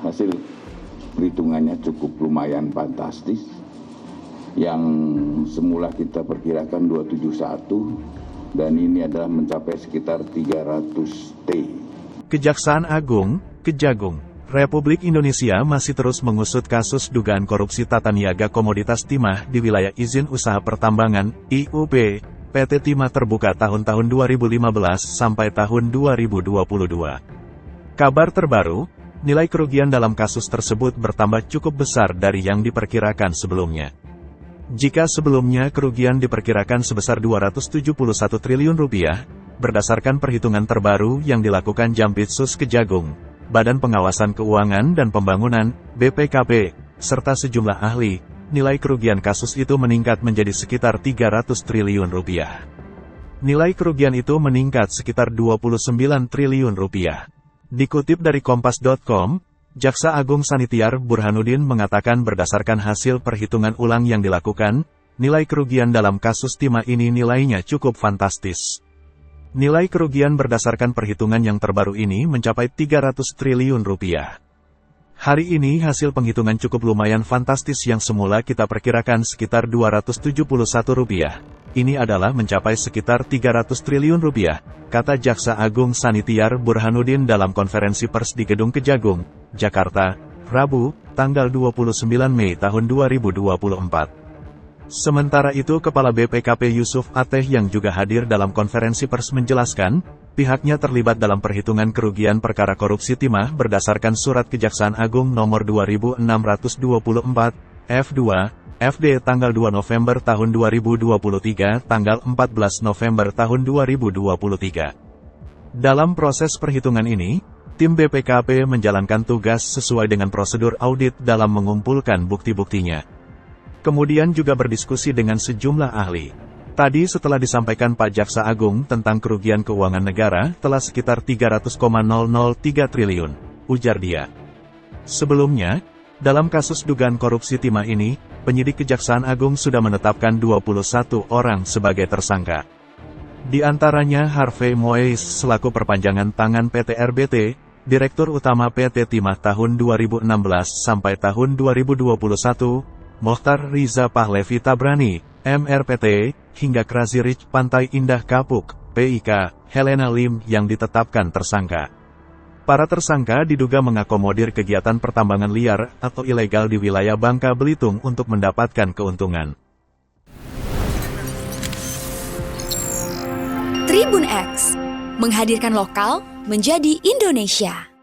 hasil perhitungannya cukup lumayan fantastis. Yang semula kita perkirakan 271 dan ini adalah mencapai sekitar 300 T. Kejaksaan Agung, Kejagung, Republik Indonesia masih terus mengusut kasus dugaan korupsi tata niaga komoditas timah di wilayah izin usaha pertambangan, IUP, PT Timah Terbuka tahun-tahun 2015 sampai tahun 2022. Kabar terbaru, nilai kerugian dalam kasus tersebut bertambah cukup besar dari yang diperkirakan sebelumnya. Jika sebelumnya kerugian diperkirakan sebesar 271 triliun rupiah, berdasarkan perhitungan terbaru yang dilakukan Jampitsus Kejagung, Badan Pengawasan Keuangan dan Pembangunan, BPKP, serta sejumlah ahli, nilai kerugian kasus itu meningkat menjadi sekitar 300 triliun rupiah. Nilai kerugian itu meningkat sekitar 29 triliun rupiah. Dikutip dari Kompas.com, Jaksa Agung Sanitiar Burhanuddin mengatakan berdasarkan hasil perhitungan ulang yang dilakukan, nilai kerugian dalam kasus timah ini nilainya cukup fantastis. Nilai kerugian berdasarkan perhitungan yang terbaru ini mencapai 300 triliun rupiah. Hari ini hasil penghitungan cukup lumayan fantastis yang semula kita perkirakan sekitar 271 rupiah. Ini adalah mencapai sekitar 300 triliun rupiah, kata Jaksa Agung Sanitiar Burhanuddin dalam konferensi pers di Gedung Kejagung, Jakarta, Rabu, tanggal 29 Mei tahun 2024. Sementara itu Kepala BPKP Yusuf Ateh yang juga hadir dalam konferensi pers menjelaskan, pihaknya terlibat dalam perhitungan kerugian perkara korupsi timah berdasarkan Surat Kejaksaan Agung nomor 2624, F2, FD tanggal 2 November tahun 2023, tanggal 14 November tahun 2023. Dalam proses perhitungan ini, tim BPKP menjalankan tugas sesuai dengan prosedur audit dalam mengumpulkan bukti-buktinya. Kemudian juga berdiskusi dengan sejumlah ahli. Tadi setelah disampaikan Pak Jaksa Agung tentang kerugian keuangan negara telah sekitar 300,003 triliun, ujar dia. Sebelumnya, dalam kasus dugaan korupsi timah ini, penyidik Kejaksaan Agung sudah menetapkan 21 orang sebagai tersangka. Di antaranya Harvey Mois selaku perpanjangan tangan PT RBT, Direktur Utama PT Timah tahun 2016 sampai tahun 2021, Mokhtar Riza Pahlevi Tabrani, MRPT, hingga Crazy Rich Pantai Indah Kapuk, PIK, Helena Lim yang ditetapkan tersangka. Para tersangka diduga mengakomodir kegiatan pertambangan liar atau ilegal di wilayah Bangka Belitung untuk mendapatkan keuntungan. Tribun X menghadirkan lokal menjadi Indonesia.